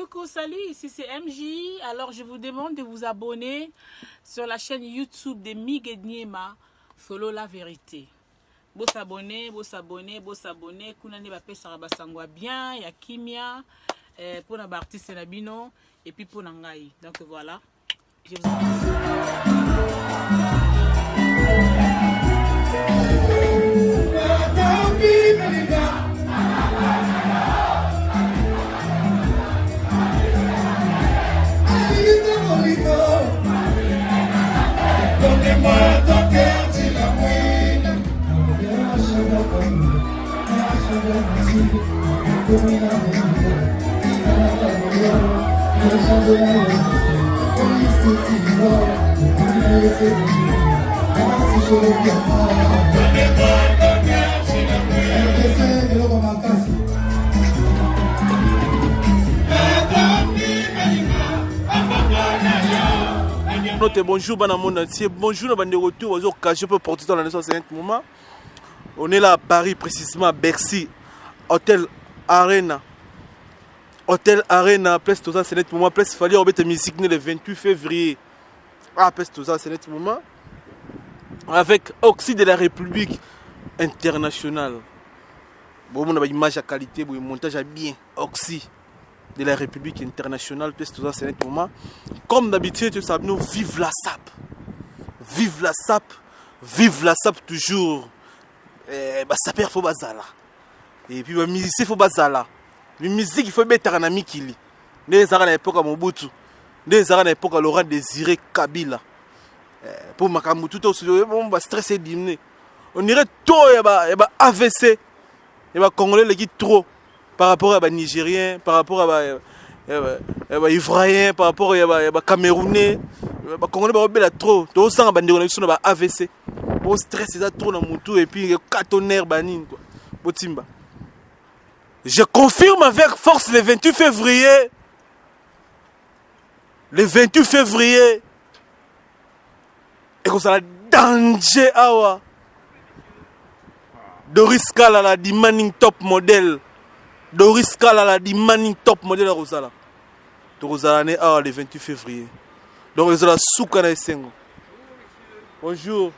Coucou, salut, ici c'est MJ. Alors je vous demande de vous abonner sur la chaîne YouTube de Mig Niema, Solo la vérité. Beau s'abonner. Kunani bapé sarabasangwa bien, ya kimia, pour na artiste nabino et puis pour nangai. Donc voilà. Je vous Bonjour, dans le monde entier. Bonjour, dans le retour aux occasions pour porter dans la naissance à un moment. On est là à Paris, précisément à Bercy, Hôtel Arena. Hôtel Arena, place tout ça, c'est net moment. Place Fali, on va être musique le 28 février. Place tout ça, c'est net moment. Avec Oxy de la République internationale. Bon, on a une image à qualité, un montage à bien. Oxy de la République internationale, place tout ça, c'est net moment. Comme d'habitude, tu sais, nous vive la SAP. Vive la SAP. Vive la SAP toujours. Ça perd faut bazala. Et puis, la musique, il faut bazala. La musique, il faut mettre en ami qui lit. Les arts à l'époque à Mobutu. Les arts à l'époque à Laurent Désiré Kabila. Pour Makamu, tout aussi, on va stresser dîner. On irait trop, il y a AVC. Il y a Congolais qui trop. Par rapport à Nigériens, par rapport à Ivoiriens, par rapport à Camerounais. Congolais, il y a trop. Tout ça, il y a AVC. Bon stress, c'est trop dans mon tour et puis il y a 4 tonnerres banines. Je confirme avec force le 28 février. Le 28 février. Et qu'on a danger awa. Doris Kala di Manning top modèle. Doris Kala di Manning top modèle à Rosala. De Rosala le 28 février. Donc Rosala souka na esengo. Bonjour.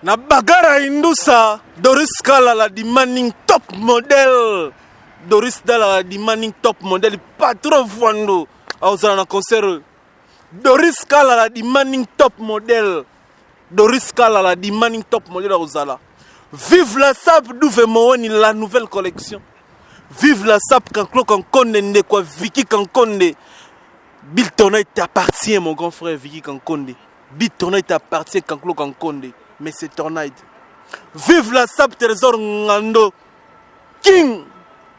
Na bagara indusa Doris Kala di Manning top modèle. Doris Dala di Manning top modèle patron Vwando. A Rosala na concert. Doris Kala di Manning top modèle. Doris Kala di Manning top modèle à Rosala. Vive la SAP nouvellement la nouvelle collection. Vive la SAP Kanklo Kankonde quoi Vicky Kankonde. Bill Tonai t'appartient mon grand frère Vicky Kankonde. Bill Tonai t'appartient Kanklo Kankonde. Mais c'est Tornade. Vive la SAP Trésor Ngando. King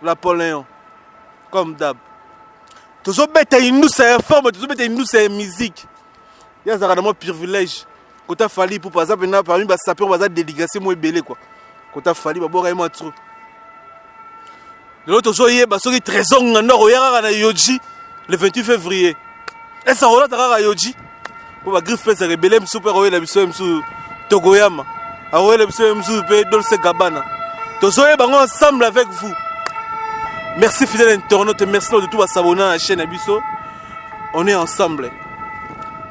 Napoléon. Comme d'hab. Toujours bête nous c'est forme, toujours bête nous c'est musique. Il y a un privilège. Quand tu as fallu pour passer parmi les sapeurs, on va dédicacer moi belé quoi. Quand tu as fallu, on va voir trop. L'autre jour, il y a un trésor Ngando Yoji le 28 février. Et ça, on a un Yoji. On va griffer se rebeller, super royal, monsieur Togoyama. Royal, monsieur Dolce Gabbana. Tous ensemble avec vous. Merci fidèle internaute, merci de tout s'abonner à la chaîne Abisso. On est ensemble.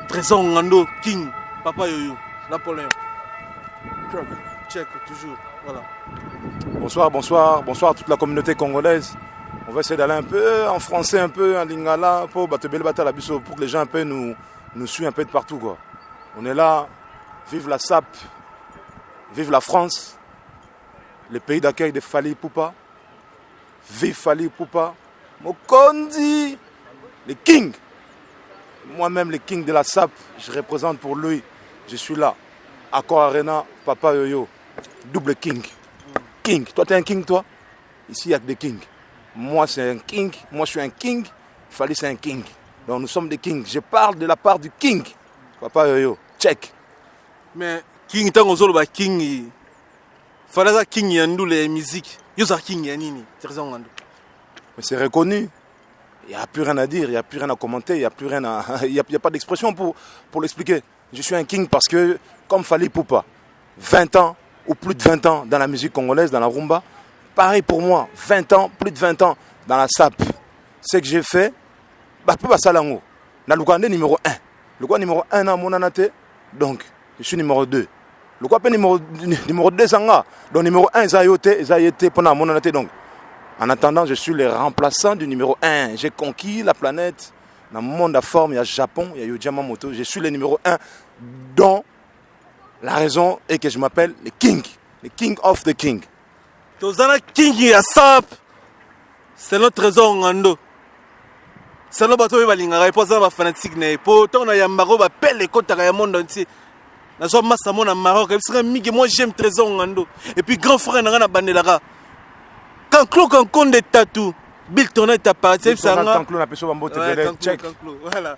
Trésor Ngando, King, Papa Yoyo, Napoléon. Check, toujours. Voilà. Bonsoir à toute la communauté congolaise. On va essayer d'aller un peu en français, un peu en lingala, pour que les gens un peu nous suivent un peu de partout, quoi. On est là, vive la SAP, vive la France, le pays d'accueil de Fali Poupa. Vive Fali Poupa, Mokondi, le king. Moi-même, le king de la SAP, je représente pour lui. Je suis là. Accor Arena, Papa Yoyo, double king. King, toi t'es un king, toi? Ici, il y a que des kings. Moi, c'est un king. Moi, je suis un king. Fali, c'est un king. Donc, nous sommes des kings. Je parle de la part du king. Papa Yoyo, check. Mais, king, tant qu'on a king, Falaza king yandou les musiques. Yosa king yanini. Mais c'est reconnu. Il n'y a plus rien à dire, il n'y a plus rien à commenter, il n'y a plus rien à. Il n'y a pas d'expression pour l'expliquer. Je suis un king parce que, comme Fali Poupa, 20 ans ou plus de 20 ans dans la musique congolaise, dans la rumba, pareil pour moi, 20 ans, plus de 20 ans dans la SAP. Ce que j'ai fait, bato basalango na lukande numéro 1 le quoi numéro 1 na monanate donc je suis numéro 2 le quoi numéro 2 sanga donc numéro 1 ezayete pour na monanate donc en attendant je suis le remplaçant du numéro 1 j'ai conquis la planète dans le monde à forme il y a Japon il y a Yohji Yamamoto je suis le numéro 1 dont la raison est que je m'appelle le king of the king tozana king ya sap c'est notre trésor ngando c'est no bato balingaka et posa ba fanatique ne po to na yambaro ba pelle kotaka ya monde entier na so massa mona Maroc et c'est migi moi j'aime trésor ngando et puis grand frère na bandelaka quand Claude Kankonde tatou Bill Turner ta parti sanga quand Claude na peso bambote bele check voilà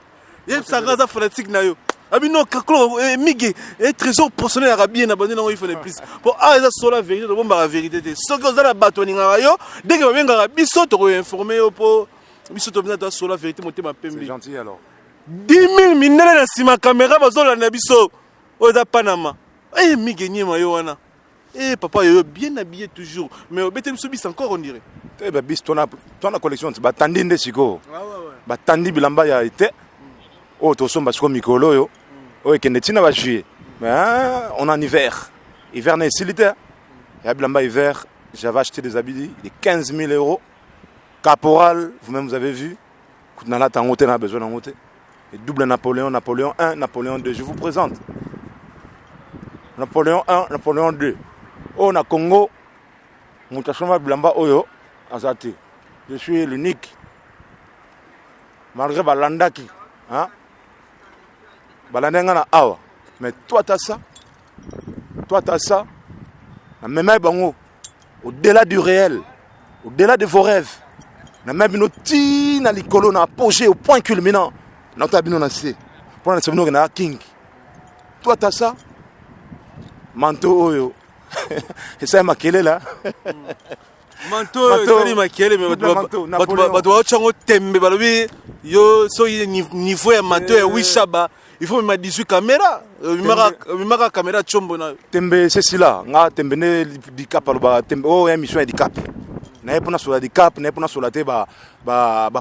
yep sanga za fanatique na yo abi non Claude migi et trésor personnel arabien na bandé na il faut les plus pour ça sur la vérité de bomba la vérité ce que za la bato ninga yo dès que benga biso to informer yo po biso to bina sur la vérité motema pembe c'est gentil alors 10 000 minele na sima caméra bazola na biso oza Panama migi nyema yo wana papa yo bien habillé toujours mais obete biso bis encore on dirait bis ton la collection batandi nde siko batandi bilamba ya été to somba siko mikolo yo kende tina ba juillet mais on est en hiver n'est silitaire ya bilamba hiver j'avais acheté des habits de 15 000 euros caporal vous-même vous avez vu kuna tangote na besoin d'angote et double Napoléon 1 Napoléon 2 je vous présente Napoléon 1 Napoléon 2 na Congo mutashoma bilamba oyo azati je suis l'unique malgré balandaki balandenga na awa mais toi t'as ça même bango au-delà du réel au-delà de vos rêves na même noti na likolo na apogée au point culminant na tabino na se pour na sebino na king toi t'as ça manteau oyo et ça makele là manteau ni makele mais bato chango tembe balobi yo so niveau ya manteau ya wishaba il faut me 18 caméras mimaka caméra chombo na tembe c'est cela nga tembe ne di cap aloba tembe émission ya di cap na epona sur la di cap na epona sur la te ba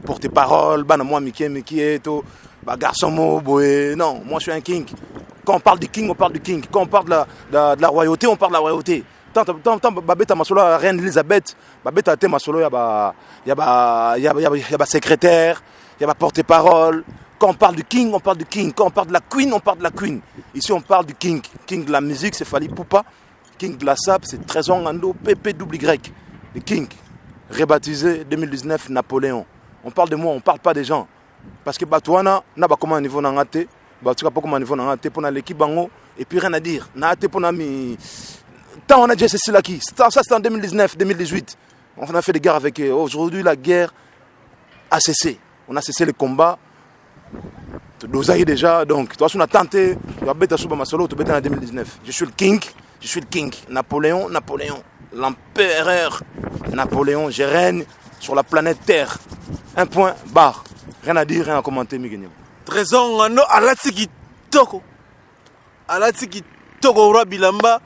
porter parole ba na moi miki to ba garçon mo boy non moi je suis un king. Quand on parle du king, on parle du king. Quand on parle de la royauté, on parle de la royauté. Tant babeta masolo la reine Elisabeth, babeta te masolo y a secrétaire, y a porte-parole. Quand on parle du king, on parle du king. Quand on parle de la queen, on parle de la queen. Ici, on parle du king. King de la musique, c'est Fally Ipupa. King de la sap, c'est Trésor Ngando, PPY. Le king, rebaptisé 2019 Napoléon. On parle de moi, on parle pas des gens. Parce que Batouana n'a pas comment un niveau n'angate. Bah, tu sais pas comment niveau n'angate pour l'équipe bango. Et puis rien à dire. N'angate pour mi. Tant on a déjà cessé là qui. Ça c'était en 2019, 2018. On a fait des guerres avec eux. Aujourd'hui, la guerre a cessé. On a cessé les combats. Dosaï déjà. Donc, toi, on a tenté. En 2019. Je suis le king. Napoléon. L'empereur Napoléon. Je règne sur la planète Terre. Un point barre. Rien à dire, rien à commenter, Miguel. Trésor Ngando alatiki toko roi bilamba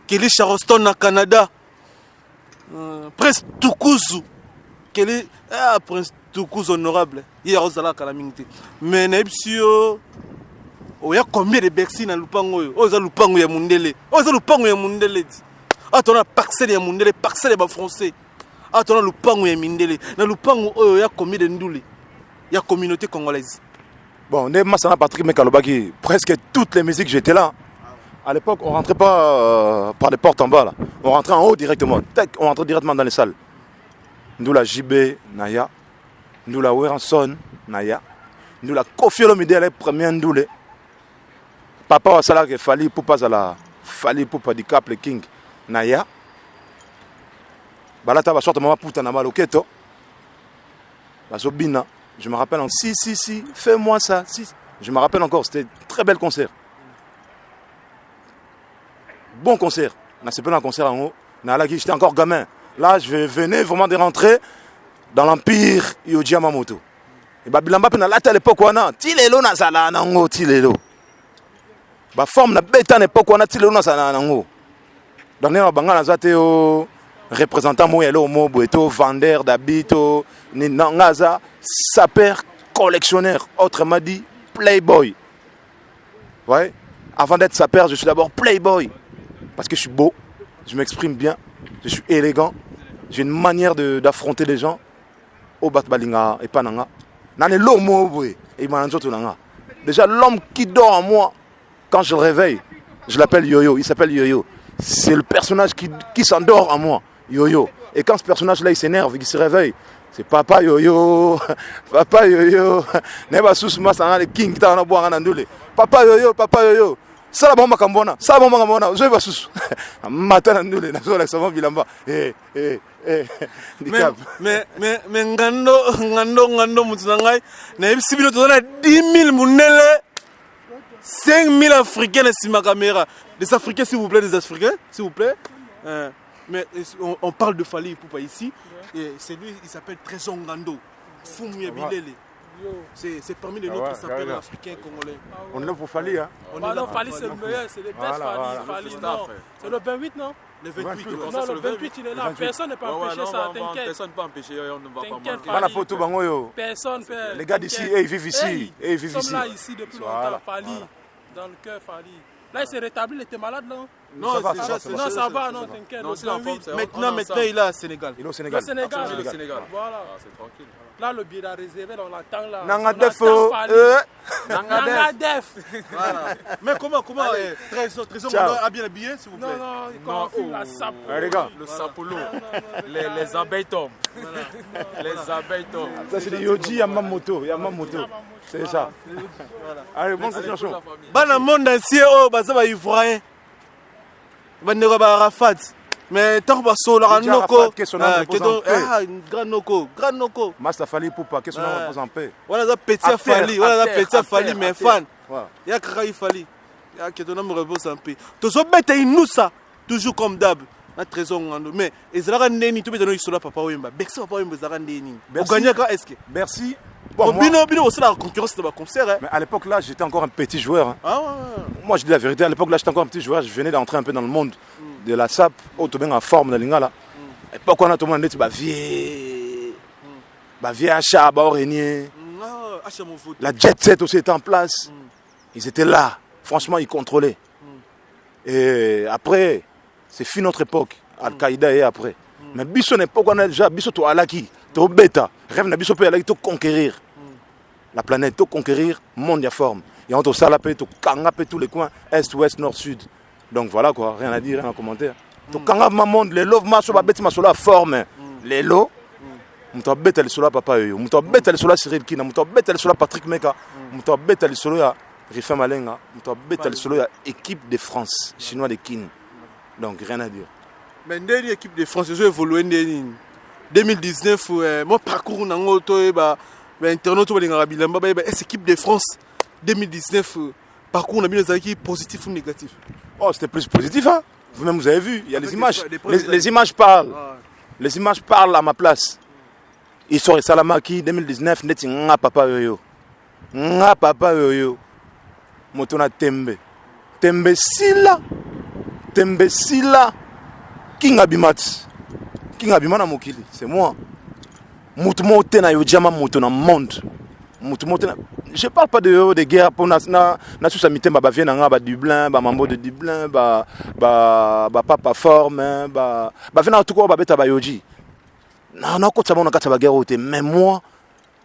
keli Charleston na Canada. Prince Tukuzu keli Prince Tukuzu honorable hier ozala kala mingte mais nebsio oya combien de Bercy na lupango yo oza lupango ya mundele atona parcelle ya mundele parcelle ba français atona lupango ya mindele na lupango oyo ya combien de ndule ya communauté congolaise. Bon, Massana Patrick Mekalobaki, presque toutes les musiques j'étais là. À l'époque, on rentrait pas par les portes en bas là. On rentrait en haut directement. On rentrait directement dans les salles. Nous la JB Naya, nous la Weranson Naya, nous la Kofi Olomide les premiers ndoulé. Papa wa sala que Fally Ipupa di Cap le King Naya. Balata ba sorte mama puta na maloketo. Bazobina. Je me rappelle en si, fais-moi ça. Si. Je me rappelle encore, c'était un très bel concert. Bon concert. On a un concert en haut. J'étais encore gamin. Là, je venais vraiment de rentrer dans l'empire Yohji Yamamoto. Et Babilamba, à l'époque, on a Tilelo Nazala Nango, Tilelo. Ba forme na beta à l'époque, on a Tilelo Nazala Nango. Donc, on a Bangala Zateo. Représentant Moyelo Mobueto, vendeur d'habito, Nangaza, saper, collectionneur. Autrement dit, playboy. Ouais. Avant d'être sapeur, je suis d'abord playboy. Parce que je suis beau, je m'exprime bien, je suis élégant, j'ai une manière d'affronter les gens. Au Batbalinga et Pananga. Déjà, l'homme qui dort en moi, quand je le réveille, je l'appelle Yo-Yo. Il s'appelle Yo-Yo. C'est le personnage qui s'endort en moi, Yo-Yo. Et quand ce personnage-là, il s'énerve, il se réveille, c'est Papa Yo-Yo. Papa Yo-Yo. Neba Sousma, ça a le king qui t'a en boire en andoué. Papa Yo-Yo, Papa Yo-Yo. Ça la bombe Kambona, ça la bombe Kambona. Je vais pas sous. Matin andoué, n'a pas savon bilamba. Mais ngando mutunangai na ibisi bino tozana 10 000 munele 5 000 Africains na sima caméra. Des Africains s'il vous plaît, des Africains s'il vous plaît. Mais on parle de Fally Ipupa ici. Et c'est lui, il s'appelle Trésor Ngando. Foumia Bilele. C'est parmi les nôtres qui s'appellent africains congolais. On est là pour Fally, hein. Fally c'est le meilleur, c'est les best Fally. Non, c'est le 28 non? Le 28, non, le 28 il est là, personne ne peut empêcher ça, t'inquiète. Personne ne peut empêcher, on ne va pas T'inquiète, manquer. La photo bangoyo. Personne fait. Les gars d'ici, ils vivent ici. Ils vivent Nous ici. sommes là ici depuis longtemps, Fally. Dans le cœur, Fally. Là, il s'est rétabli, il était malade là. Non, ça va, Non, ça va, non, t'inquiète. Non, c'est la forme, c'est Maintenant, il est à Sénégal. Il est au Sénégal. Le Sénégal. le Sénégal. Voilà. C'est tranquille. Là, le billet est réservé, là, on attend là. Nanga On Def. attend Fally. Nanga Def. Voilà. Mais comment Trésor a bien habillé, s'il vous plaît? Non, il confie la sape. Les gars, Le sapolo, les abeilles tombent. Les abeilles tombent. ça c'est des Yoji Yamamoto. C'est ça. Allez, bonne continuation. Dans le monde entier, ça va ivoirien. Bandeko ba Arafat. Mais tant que ça, la noko. Grand noko. Master Fally Ipupa, qu'est-ce qu'on repose en paix? Voilà, ça petit Fally. Voilà, ça petit Fally, mais fan. Voilà. Il y a Kaka Fally. Il y a que ton homme repose en paix. Tous les bêtes, nous ça. Toujours comme d'hab. Un trésor ngando. Mais ils sont là, neni, tout le monde est là, papa Wemba. Bexo, papa Wemba, ils sont là, neni. Vous gagnez quand est-ce que? Merci. Bon, Bino aussi la concurrence de ma concert. Mais à l'époque là, j'étais encore un petit joueur. Ah ouais. Moi, je dis la vérité. À l'époque là, j'étais encore un petit joueur. Je venais d'entrer un peu dans le monde de la SAP. Au tout bien en forme de l'ingala. À l'époque, on a tout le monde dit vieux achat, régnier. La jet set aussi était en place. Ils étaient là. Franchement, ils contrôlaient. Et après, c'est fini notre époque. Al-Qaïda et après. Mais biso l'époque, on a déjà biso to alaki, to bêta. Rêve na biso pe alaki to conquérir. La planète, to conquérir, monde ya forme. Et on to salapé, to kangapé tous les coins, est, ouest, nord, sud. Donc voilà quoi, rien à dire, rien à commenter. To kangap ma monde, les love ma so ba bête ma so la forme. Les lots. Muto bête le sola papa yo. Muto bête le sola Cyril Kina, muto bête le sola Patrick Meka, muto bête le sola ya Rifin Malenga, muto bête le sola ya équipe de France, chinois de Kin. Donc rien à dire. Mais dernière équipe de France, ils ont évolué en 2019. Moi, parcours dans l'auto, internaute, cette équipe de France 2019, parcours, on a mis les équipes positifs ou négatifs? Oh, c'était plus positif, hein? Vous-même, vous avez vu, il y a les images. Les images parlent. Les images parlent à ma place. Histoire de Salamaki 2019, net nga papa yoyo. Nga papa yoyo. Motona Tembe. Tembe Sila. King Abimat. King Abimana Mokili, c'est moi. Moutumote na yojama mouton monde. Je parle pas de guerre pour na sous sa mitemba ba viena ba Dublin, ba mambo de Dublin, ba papa forme, ba viena tout quoi ba beta ba yoji. Non ko tsaba na katsa ba guerre mais moi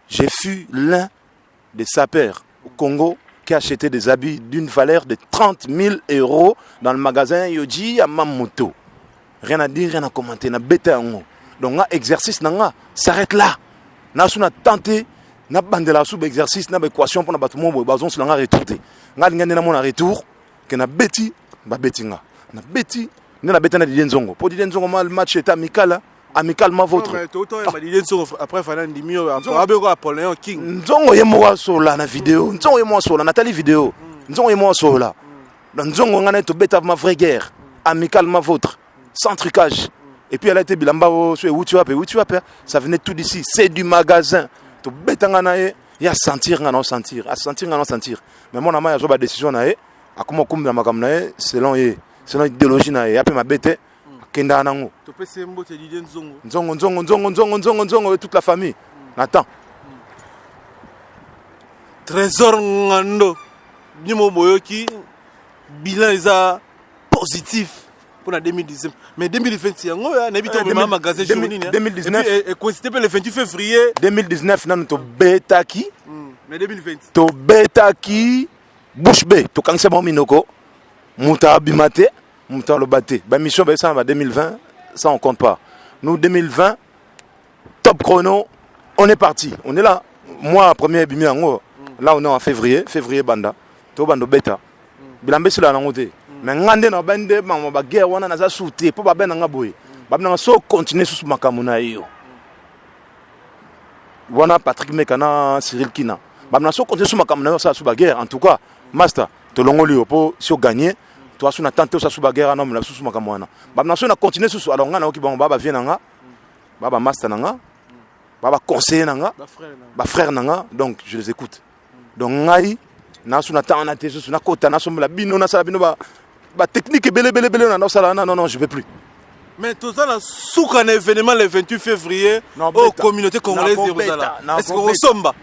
j'ai fui l'un des sapeurs au Congo qui a acheté des habits d'une valeur de 30 000 € dans le magasin Yoji à Mamoto. Rien à dire, rien à commenter, na bête en haut. Donc, l'exercice s'arrête là. Nous avons tenté, nous avons la sous-exercice, nous avons équation pour nous battre, nous avons retourné. Nous avons un retour, nous avons bêti, nous avons bêti. Nous avons bêti, nous avons bêti. Pour dire que le match est amical, amicalement votre. Après, il fallait dire mieux. Après, Apollon King. Nous avons sur la vidéo, nous avons sur la Nathalie vidéo, nous avons sur la. Nous avons bêti ma vraie guerre, amicalement votre. Sans trucage. Et puis elle a été bilamba où tu vas, ça venait tout d'ici, c'est du magasin. Tu bétanganae, il y a sentir. Mais mon ami a joué la décision nae, a comment comme la magamnae selon idéologie nae, après ma bête, kenda nango. Tu peux c'est mot te dire Nzongo toute la famille. Attends. Trésor Ngando. Bimo Boyoki. Bilan est positif pour la 2019. Mais 2020, c'est un magasin journée. 2019. Et coïncide le 28 février. 2019, nous avons Betaki. Mais 2020. To Betaki. Bouche B. To Kangse Minoko. Mouta Abimate. Mouta Lobate. Bah, mission, ça va 2020. Ça, on compte pas. Nous, 2020, top chrono. On est parti. On est là. Moi, premier bimi en là, on est en février. Février, Banda. To Bando Beta. Bilambe sur la langue. Mais ngande na bande ba guerre wana na za souté pour ba ben nga boy. Ba na so continuer sous makamuna yo. Wana Patrick Mekana Cyril Kina. Ba na so continuer sous makamuna ça sous ba guerre en tout cas. Master, to longoli pour si on gagner, toi sous na tenter ça sous ba guerre non mais sous makamuna. Ba na so na continuer sous alors nga na ki ba ba vient nga. Ba master nga. Ba conseiller nga. Ba frère nga donc je les écoute. Donc ngai na sous na temps na te sous na kota na somla bino na sala bino ba technique belé non je veux plus. Mais tout ça là sous un événement le 28 février aux communautés congolaises est-ce qu'on somba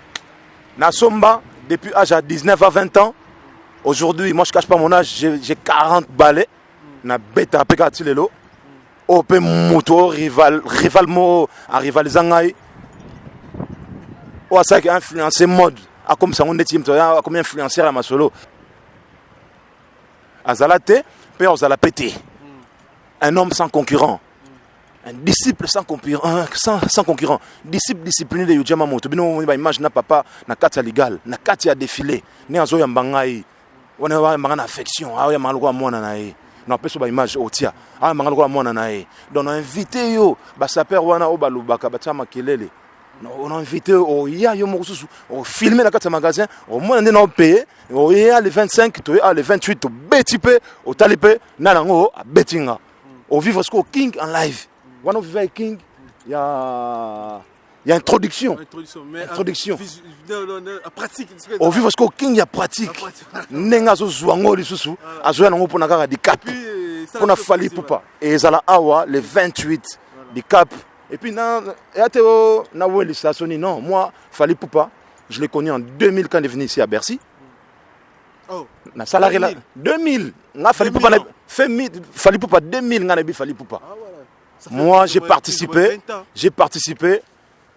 na somba depuis âge à 19 à 20 ans. Aujourd'hui moi je cache pas mon âge, j'ai 40 balais na beta pekati lelo ope moto rival mo a rivalizangai o ça qui influencé mode a comme ça on est team a comme influenceur à ma solo. Azalate, père Azala pété. Un homme sans concurrent. Un disciple sans concurrent. Disciple discipliné de Yujama Moto. Bino image na papa na katia legal, na katia défilé. Ne azo ya mbangai. Wana wa mangana affection, ya maloko mwana na ye. Na peso ba image otia. Maloko mwana na ye. Donc on a invité yo ba saper wana o balubaka batama kelele. On a invité au ya yo mosusu au filmer la carte magasin au moins on est payé au ya le 25 to ya le 28 to betipe au talipé na nango a bettinga au vivre ce king en live one of the king il y a introduction pratique au vivre ce king il y a pratique nenga zo zwango lisusu azoya nango pona kaka di cap pona fali pupa et zala awa le 28 di cap. Et puis, non, moi, Fali Poupa, je l'ai connu en 2000 quand il est venu ici à Bercy. Oh. Na salarié là. 2000. Fali Poupa 2000, Fali Poupa. Moi, j'ai participé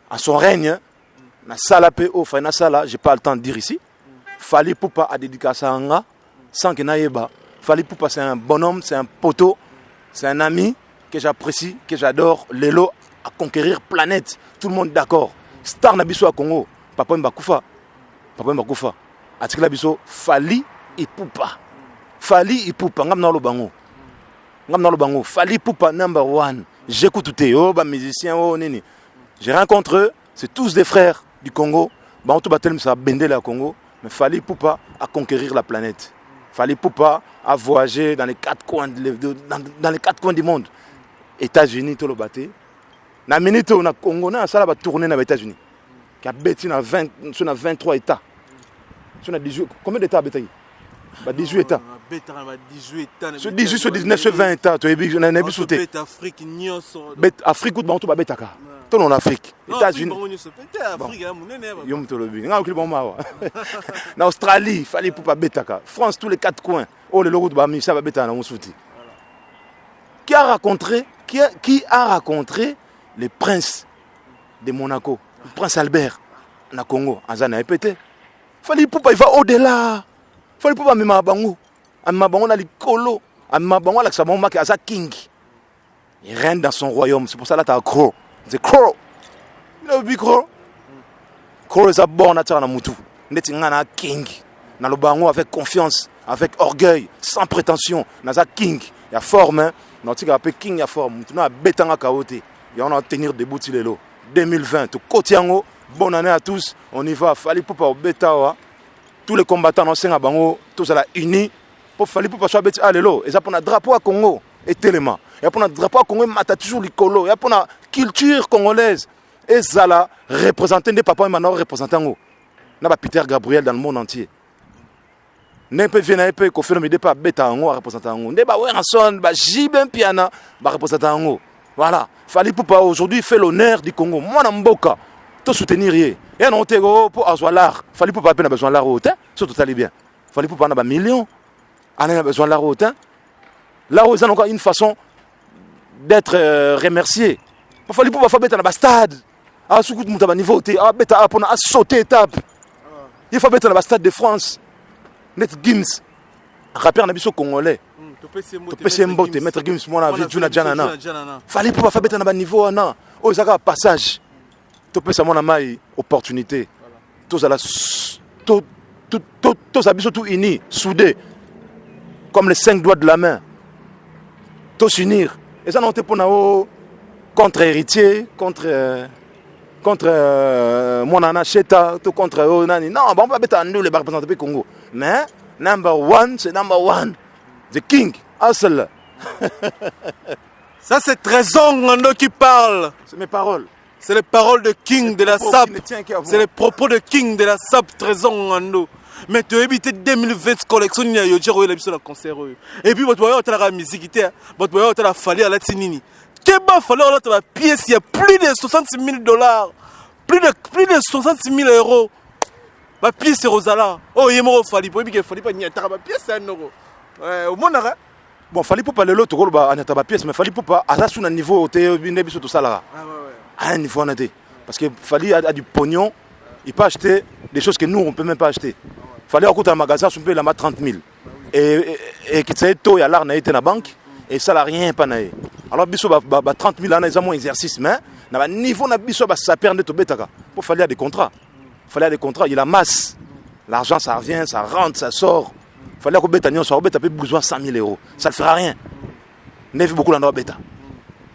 à son règne. Na salapé au Faina Sala, j'ai pas le temps de dire ici. Fali Poupa a dédicacé à Nga, sans que Naïba. Fali Poupa, c'est un bonhomme, c'est un poteau, c'est un ami que j'apprécie, que j'adore. Lélo à conquérir planète, tout le monde d'accord. Star Nabiso à Congo, Papa Mbakufa. Atikla Biso, Fali Ipupa. Ngamna lo bango. Fali Ipupa number one. J'écoute tout musiciens, nini. J'ai rien contre eux, c'est tous des frères du Congo. Bah on tout battel ça bendé la Congo, mais Fali Ipupa à conquérir la planète. Fali Ipupa à voyager dans les quatre coins dans les quatre coins du monde. États-Unis tout le batté. Na minute on a Congo na ça va tourner dans les États-Unis. Qui a bêti dans 23 états. Sur 18 combien d'états bêti? 18 états. Sur 18 sur 19 sur 20 états, tu es na nebi sauté. Afrique nyonso. Afrique ou bantu ba betaka. Tout en Afrique. États-Unis. Afrique munene. Yom to lobi. Nga okili bomma wa. Na Australie, fallait pour pas betaka. France tous les quatre coins. Oh le logo de ba mi ça va betana on souti. Qui a rencontré le prince de Monaco, le prince Albert, na Congo, en Zana répété. Fallait pour pas il va au-delà. Fallait pour pas même bango. Bango na likolo, bango la sabon qui asa king. Il règne dans son royaume, c'est pour ça là t'as Crow. C'est Crow. Le big Crow. Crow est bon na tana mutu. Ndeti ngana king. Na lo bango avec confiance, avec orgueil, sans prétention, na za king. Il y a forme hein. Notre king il y a forme. Maintenant à betanga kaoté. Et on va tenir debout Tilelo. 2020, Kotiango, bonne année à tous. On y va. Fali Poupa au Betawa. Tous les combattants dans Sengabango, tous à la unis. Pour Fali Poupa soit Betawa. Allélo. Et ça pour un drapeau à Congo. Et tellement. Et pour un drapeau à Congo, mata toujours les colos. Et pour une culture congolaise. Et Zala, représentant des papas et maintenant représentant. N'a pas Peter Gabriel dans le monde entier. N'est pas venu à qu'on fait le pas Beta en représentant. N'est pas Werson, bah Jibem Piana, bah représentant. Voilà. Fali Poupa aujourd'hui fait l'honneur du Congo. Moi, Namboka, to soutenir ye et non te go pour avoir l'art fallait pour pas peine besoin l'art autant surtout ça bien fallait pour pas na millions on a besoin l'art autant là où ils ont encore une façon d'être remercié fallait pour pas faire bête na stade ah sous coup de monter niveau te ah bête à pour sauter étape il faut mettre na stade de France net Gims rappeur na biso congolais to pese mbote mettre Gims mona vie na janana fallait pour pas faire bête na niveau na oh ça passage to pesa mona mai opportunité tous à la tous habits tout unis soudés comme les 5 doigts de la main tous unir et ça non te pour na contre héritier contre mon anacheta tout contre nani non bon pas beta nous les représentants du Congo mais number one c'est number one the king Asel. Ça c'est Trésor Ngando qui parle. C'est mes paroles. C'est les paroles de King de la SAP. C'est les propos de King de la SAP Trésor Ngando. Mais tu as évité 2020 collection il y a eu la concert et puis votre voyage la musique votre voyage la fallu à la tinini. Qu'est-ce falloir là ta pièce il y a plus de $66,000 plus de 66 000 euros. Ma pièce c'est Rosala. Oh il me fallu pour qu'il fallait pas ni ta pièce c'est €1. Au monde bon fallait pas parler l'autre rôle bah ta pièce mais fallait pas à ça sur un niveau au té biso tout ça là. À un niveau on a parce que fallait à du pognon, il peut acheter des choses que nous on peut même pas acheter. Fallait écouter un magasin sur la 30 000 et qui sait tôt il y a l'art na été na banque et ça n'a rien pas naé. Alors biso 30 000 ans ils ont mon exercice mais na niveau na biso ça perd to betaka. Pour fallait des contrats. Fallait des contrats, il y a la masse. L'argent ça revient, ça rentre, ça sort. Fallait que beta soit beta peut besoin 100 000 euros. Ça ne fera rien. N'est beaucoup dans beta.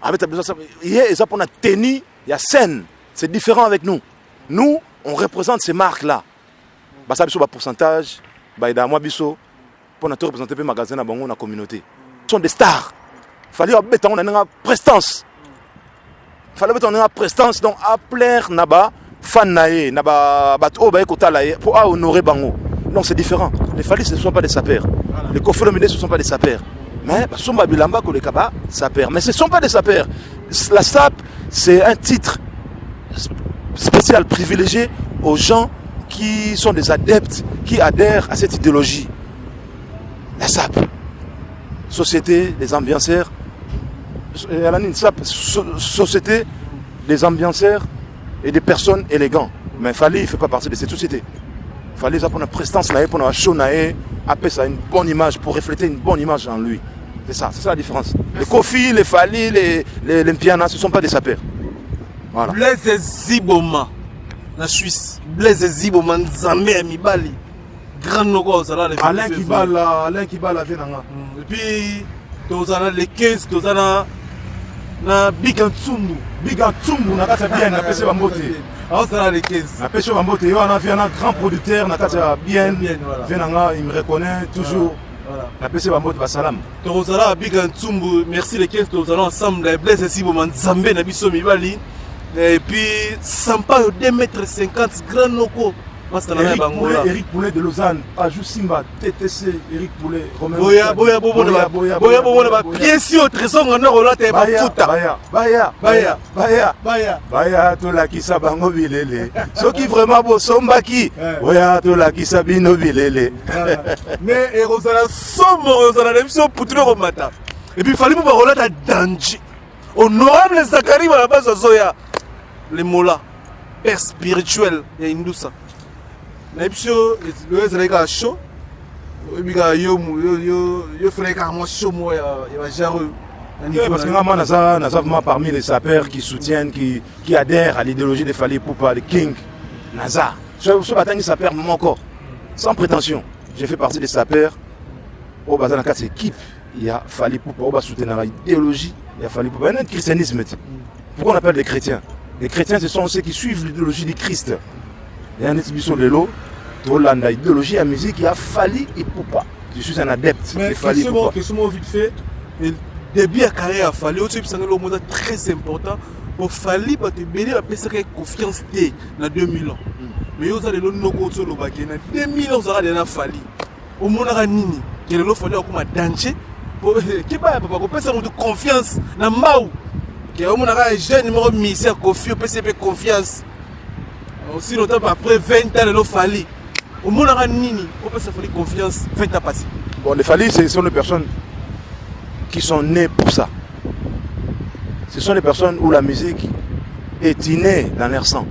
Avec besoin ça et ça pour la tenue, il y a scène. C'est différent avec nous. Nous, on représente ces marques là. Bah ça biso pourcentage, bah dans moi biso pour notre représenter le magasin na bango na communauté. Ils sont des stars. Fallait beta on a une prestance. Fallait beta on a une prestance donc appeler naba fan naé naba bato ba ekota la pour honorer bango. Non, c'est différent. Les Falis ce ne sont pas des sapeurs. Les Kofolomide ce ne sont pas des sapeurs. Mais Somba Bilamba ko les Kaba sapeurs. Mais ce ne sont pas des sapeurs. La SAP, c'est un titre spécial privilégié aux gens qui sont des adeptes, qui adhèrent à cette idéologie. La SAP, société des ambianceurs, SAP, société des ambianceurs et des personnes élégantes. Mais Fali, il ne fait pas partie de cette société. Il fallait pour une prestance là, pour une show appeler ça une bonne image, pour refléter une bonne image en lui. C'est ça la différence. Les Kofi, les Fali, les Mpiana, ce ne sont pas des sapeurs. Voilà. Blaise Ziboma, la Suisse. Blaise Ziboma, Nzambe Mibali. Grand Nogo, ça là. Alain Kibala, Venanga. Et puis, tu as les 15, tu as na Bigantsumbu. Bigantsumbu, on a bien, on a passé Bambote. Ah, ça là les 15. On a passé Bambote, on a fait un grand producteur, on a bien, Venanga, il me reconnaît toujours. On a passé Bambote, Basalam. Tu as Bigantsumbu, merci les 15, tu as ensemble, Blaise Ziboma, Nzambe, Nabiso Mibali. Et puis, Sampa, 2,50 m, Grand Noko. Eric Poulet de Lausanne, Ajou Simba, TTC, Eric Poulet, Romain. Boya, pièce au trésor en or, là, t'es pas fouta. Baya, to la qui sabango bilele. Ce qui vraiment beau, Sombaki. Boya, to la qui sabino bilele. Mais, et Rosana, Rosana, pour tout le remata. Et puis, il fallait me voir là, danger. Honorable Zachary, à la base de Zoya. Les mots là, père spirituel, il y a une douce. Mais puis, le gars chaud. Il y a parce que moi, parmi les sapeurs qui soutiennent, qui adhèrent à l'idéologie de Fali Poupa, de King, Naza. Je bataille sapeur encore, sans prétention. J'ai fait partie des sapeurs. Au bazar dans quatre équipes, il y a Fali Poupa, on va soutenir l'idéologie, il y a Fali Poupa. Il y a un christianisme. Pourquoi on appelle les chrétiens? Les chrétiens, ce sont ceux qui suivent l'idéologie du Christ. Il y a un émission de l'eau, l'idéologie à musique, il y a Fali et Poupa. Je suis un adepte. Mais question vite fait, le début à carrière à Fali, c'est un moment très important. Pour Fali, tu as besoin de confiance dans 2000 ans. Mais vous avez le nom de l'eau, dans 2000 ans, vous avez déjà Fali. Au monde à Nini, qui est le Fali comme un danger. Qui va avoir confiance dans Maou. Qui est un jeune numéro de ministère, confiance. Aussi longtemps après 20 ans, il fallait. Au monde, on peut se faire confiance 20 ans passés. Bon, les Fali, ce sont les personnes qui sont nées pour ça. Ce sont les personnes où la musique est innée dans leur sang.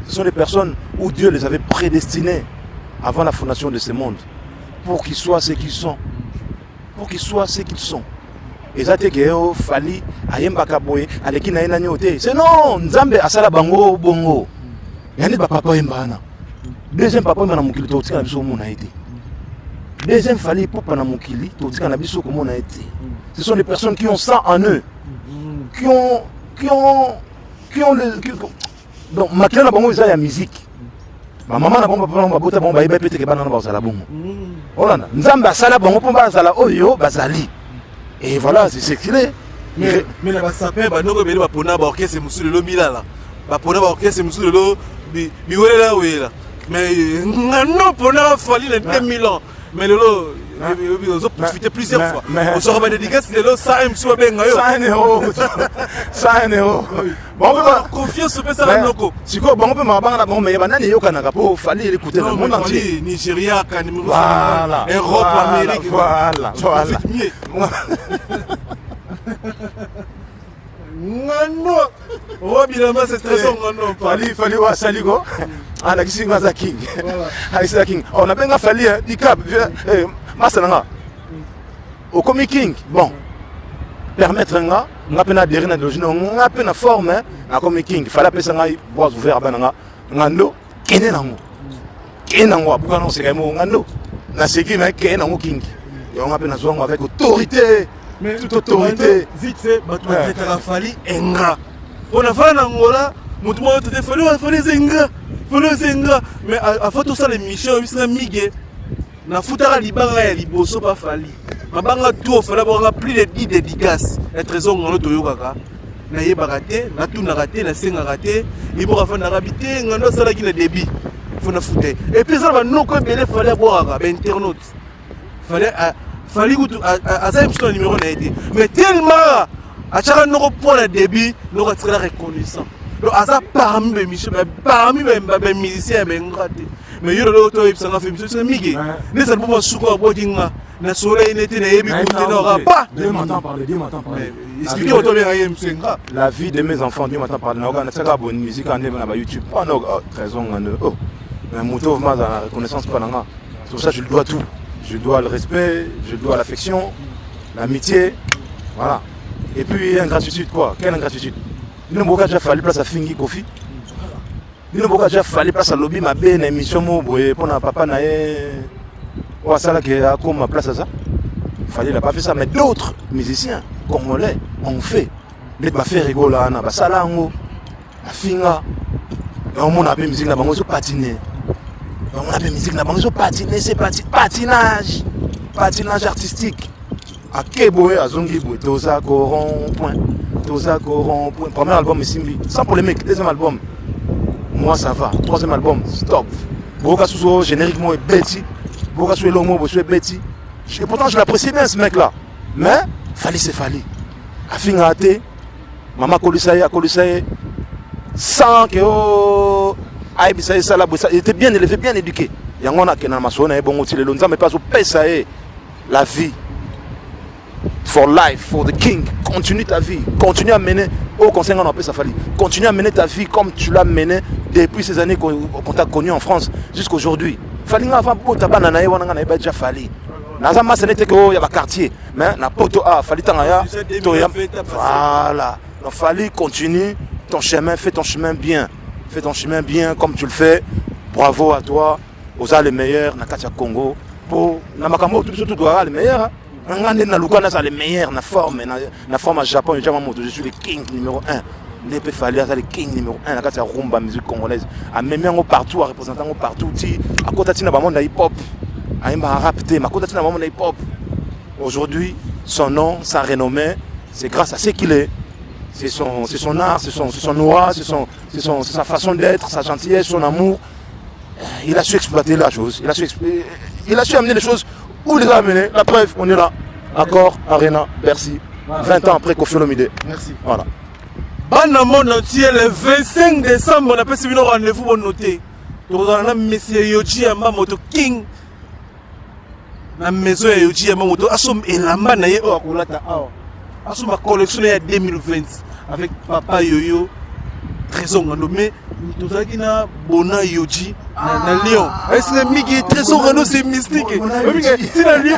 Ce sont les personnes où Dieu les avait prédestinés avant la fondation de ce monde pour qu'ils soient ce qu'ils sont. Pour qu'ils soient ce qu'ils sont. Et ça, c'est Fali, Ayemba Boye, Aleki Naina Nyote. C'est non, Nzambe Asala Bango Bongo. Il y a papa Mbana. Deuxième papa Mbana Mukili, Totika Nabiso Mona été. Deuxième Fali, Papa Namukili, Totika Nabiso Mona été. Ce sont des personnes qui ont ça en eux. Qui ont le. Donc, Makila Bango, ils ont la musique. Ma maman n'a pas de bon, bah, il va péter que banana bazala bon. Olana, Nzamba Sala Bango Pomba Zala Oyo, Bazali. Et voilà, c'est qu'il est. Mais la sapin, bah, nous, on va pour n'a pas orchestre, c'est monsieur le Milala. Bah, pour n'a pas orchestre, c'est monsieur le Biwela, oui, là. Mais non, pour n'a pas fallu les 2000 ans. Mais le lot, ils ont profité plusieurs fois. On se remet dédicace, c'est le 100 M sur Ben. 100 €. Bon, on peut confiance sur ça, Noko. Si quoi, bon, on peut m'abanner la bombe, mais il y a des Yokanaka pour fallait écouter le monde entier. Nigeria, Cameroun, voilà. Europe, Amérique. Voilà. Non, oh, bilama, c'est très bon, non. Fallait voir Saligo. Ah, la King. Voilà. King. On a bien fallu, du cap, Masalanga. Au Comic King, bon, permettre un on a peine à dire, on a peine à former un Comic King. Il fallait appeler ça, bois ouvert, Nando, Kenenango. Kenango, pourquoi non, c'est un mot, Nando. Na sécu, mais Kenango King. Et on a peine à jouer avec autorité. Mais toute autorité. Vite fait, il a fallu Enga. On a fait un Angola, il fallait Zenga. Mais à faire tout ça, les missions, ils sont migués. Na futara libanga ya liboso pas fali. Mabanga tout fallait avoir plus de 10 dédicaces. La trésor ngalo toyokaka. Na yeba raté, na tout na raté, na senga raté. Ibo rafa na rabité, ngando sala ki na débit. Faut na fouter. Et puis ça va non ko belé fallait avoir internaute. Fallait à ça le numéro n'a été. Mais tellement à chaque fois pour le débit, nous va être reconnaissant. Donc à ça parmi les musiciens mais il y a l'autre qui s'en a fait c'est migué. Ne ça pas souko bodinga na soleil n'était na yebi n'aura pas. Dieu m'entend parler. Expliquez autant bien à Msenga. La vie de mes enfants, Dieu m'entend parler. On a ça bonne musique en na YouTube. Pas non raison oh. Mais moto ma reconnaissance pas nanga. Sur ça je lui dois tout. Je dois le respect, je dois l'affection, l'amitié, voilà. Et puis ingratitude quoi. Quelle ingratitude? Il ne m'a déjà fallu place à Fingi Kofi. Il ne m'a déjà fallu place à Lobby ma belle émission pour papa naé. Ou ça là qui a comme ma place à ça. Fallait n'a pas fait ça mais d'autres musiciens congolais ont fait. Les pas fait rigoler na ba salango, la finga. Et on a fait musique na bango so patiner. On a fait musique na bango so patiner, c'est patinage artistique. À Keboé, à Zongiboué, Toza Coron point. Premier album est Simbi, sans polémique. Deuxième album, moi ça va. Troisième album, stop. Boka Souso, génériquement, est Betty. Boka Souso, Lomo, Boka Betty. Et pourtant, je l'apprécie bien ce mec-là. Mais, fallait. Afin Ate, Maman Kolisaye, sans que oh, Aïbisaye Salaboussa, il était bien élevé, bien éduqué. Yangona Kenamassona, bon, outil, le Lonza, mais pas au Pessaye. La vie. For life, for the king. Continue ta vie. Continue à mener au conseil qu'on appelle ça Fali. Continue à mener ta vie comme tu l'as mené depuis ces années qu'on t'a connu en France jusqu'à aujourd'hui. Fali avant pour ta banane, on a déjà Fali. Nazama ce n'était que y a quartier, mais na poto a Fali tangaya. Voilà. Donc Fali continue ton chemin, fais ton chemin bien. Fais ton chemin bien comme tu le fais. Bravo à toi. Aux les meilleurs na Katia Congo. Pour na makambo tout les meilleurs. Les meilleurs na forme à Japon, je suis le king numéro 1. Il peut falloir le king numéro 1 la rumba musique congolaise. À même partout, à représentant partout, à côté de la hip hop, à rap, à côté de la hip hop. Aujourd'hui, son nom, sa renommée, c'est grâce à ce qu'il est. C'est son art, c'est son aura, c'est sa façon d'être, sa gentillesse, son amour. Il a su exploiter la chose. Il a su amener les choses. Où les a amenés? La preuve, on est là. Accord, Arena, Bercy. 20 ans après Koffi Olomide. Merci. Voilà. bana monde entier le 25 décembre on a passé un rendez-vous pour noter. Donc on a monsieur Yoji Yamba moto king. Na maison ya Yoji Yamba moto asom elamba na ye o akolata awa. Asom ma collection ya 2020 avec papa Yoyo Trésor Ngando mais tozaki na Bona Yoji na Lyon. Est-ce que Miki Trésor Ngando c'est mystique? C'est la Lyon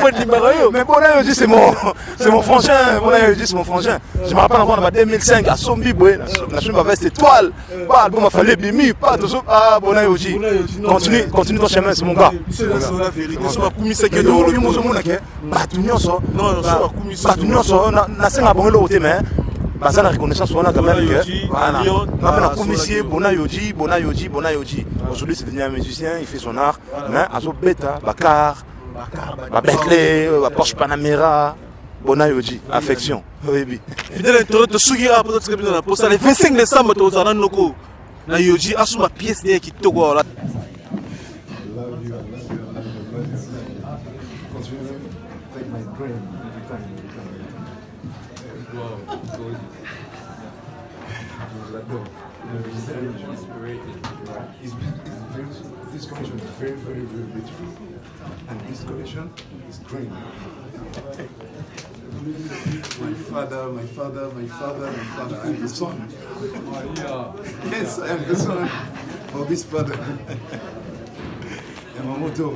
mais Bona Yoji c'est mon frangin. Bona Yoji c'est mon frangin. Je me rappelle encore en 2005 à Sombi Boé, la chemise ma veste étoile. Pas bon m'a fallu bimi pas toujours Bona Yoji. Continue ton chemin, c'est mon gars. C'est la vérité. C'est ma commissaire qui est dans le monde là batu nyonso. Non, c'est ma commissaire. Batu nyonso na senga bongelo ote mais baza la reconnaissance on a quand même que voilà on a commissaire Bona Yoji. Aujourd'hui c'est devenu un musicien, il fait son art mais azo beta Bakar Bentley Porsche Panamera Bona Yoji affection oui fidèle internaute de Sugira pour notre épisode pour ça le 25 décembre tozana noko na Yoji asuma pièce de qui toko là This collection is very, very, very beautiful, and this collection is green. My father, I am the son. Yes, I am the son of this father. Yamamoto.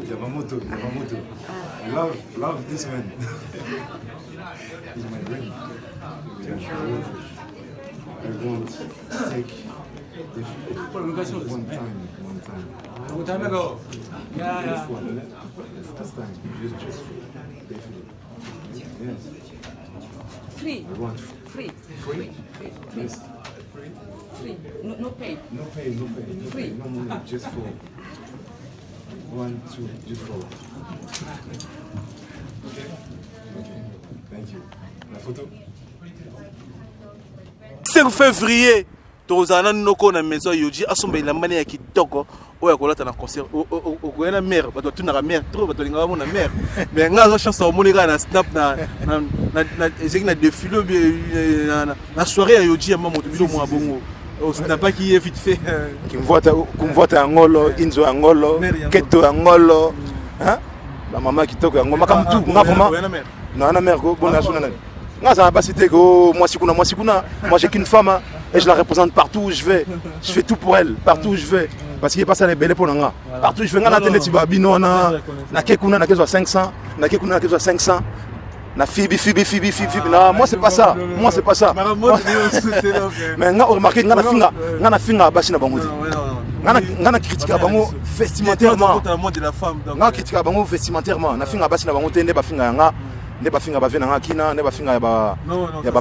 I love this man. He's my brain. I won't take one time. Long time ago. Yeah. This time, just yes. Free. I want Free. yes. Free. No pay. No pay. Free. No money, just for 1, 2, just for. Okay. Thank you. La photo. 5 février tozana noko na maison Yoji asomba ilambane ya kitoko oya kolata na concert o na mère bato tunaka mère trop bato linga mona mère mais nga zo chance au monika na snap na ezeki na défilé na soirée ya Yoji Yamba moto biso mo bongo o snap pas qui est vite fait kumvota ngolo inzo ngolo keto ngolo hein la maman kitoko ngoma kama tu nga vraiment na mère go bona sona nani nga ça pas cité go moi j'ai qu'une femme et je la représente partout où je vais. Je fais tout pour elle partout où je vais parce qu'il est pas ça les belles pour nga partout où je vais nga na télé ti babino na kekuna na kezo 500 na kekuna na kezo 500 na fibi non moi c'est pas ça mais nga remarqué nga na finga basi na bango nga na critique bango vestimentairement nga critique bango vestimentairement na finga basi na bango tende ba finga nga ne ba finga ba vena nga kina ne ba finga ya ba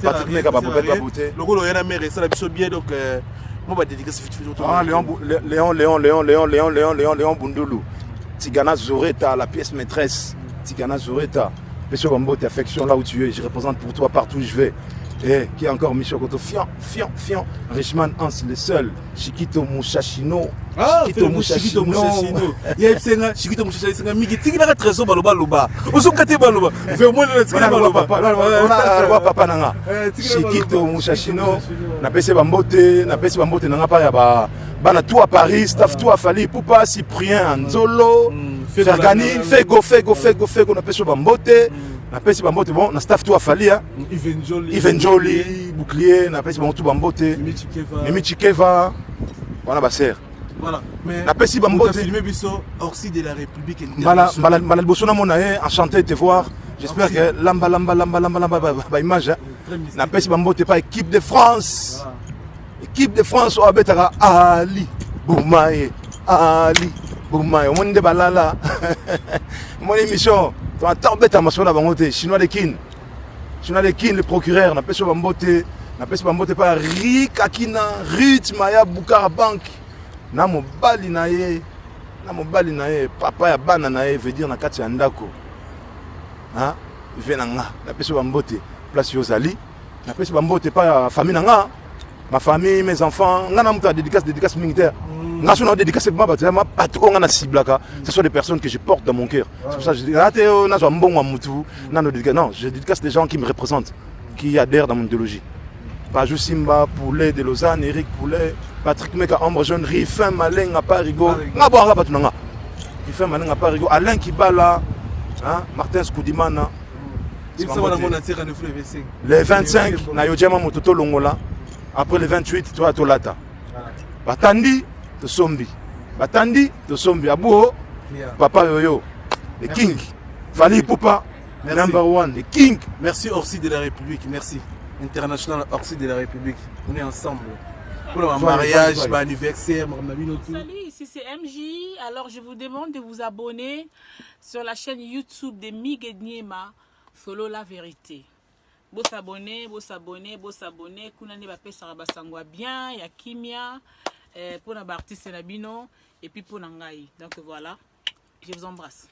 Patrick Meka ba bobet ba beauté lokolo yana mère ça la biso bien donc moi ba dédicace vite Léon Bundulu Tigana Zoreta la pièce maîtresse Tigana Zoreta Monsieur Bambote affection là où tu es je représente pour toi partout où je vais et qui est encore Michel Koto Fian Richman Hans le seul Chiquito Mouchachino Chiquito Mouchachino Yepsenga Chiquito Mouchachino Miki Tigina Trésor baloba Osokate baloba vraiment na Tigina baloba on a papa nanga Chiquito Mouchachino na pese Bambote nanga pa ya bana tout à Paris staff tout à Fali Poupa Cyprien Nzolo Fergani Fego na pese Bambote na pesi Bambote bon na staff tout à Fali hein Even Jolie bouclier na pesi Bambote Bambote Mimi Chikeva voilà ba sœur voilà mais na pesi Bambote filmé biso Orsi de la République bala bosso na mona enchanté de te voir j'espère que lamba ba image na pesi Bambote pas équipe de France o abetaka Ali Boumaye on monde balala mon émission tu attends bête ma sola bangote chinois de kin le procureur na pesi Bambote pas Rick Akina Ruth Maya Bukara Bank na mobali na ye papa ya bana na ye veut dire na kati ya ndako hein venanga na pesi Bambote place yozali na pesi Bambote pas famille nanga ma famille mes enfants nga na muta dédicace militaire nga sona dédicace ma batama patron nga na ciblaka ce sont des personnes que je porte dans mon cœur c'est pour ça que je dis na zo mbongo mutu na no dédicace non je dédicace des gens qui me représentent qui adhèrent dans mon idéologie Pajou Simba, Poulet de Lausanne, Eric Poulet, Patrick Meka, Ambre Jeune, Rifin Malin à Parigo. Nga boira batunanga. Rifin Malin à Parigo, Alain Kibala, hein, Martin Skoudimana. Les 25, na Yojama Mototo Longola. Après les 28, tu as Tolata. Batandi, de Sombi. Batandi, de Sombi. Abouho, Papa Yoyo. Le King. Fali Poupa, number one. Le King. Merci Orsi de la République. Merci. International Orsi de la République. On est ensemble. Pour le mariage, l'anniversaire, Salut, ici c'est MJ. Alors je vous demande de vous abonner sur la chaîne YouTube de Mig Niema, Solo la vérité. Beau s'abonner, beau s'abonner, beau s'abonner. Kounani bapé saraba sangwa bien, ya kimia, pour la artiste nabino et puis pour nangai. Donc voilà, je vous embrasse.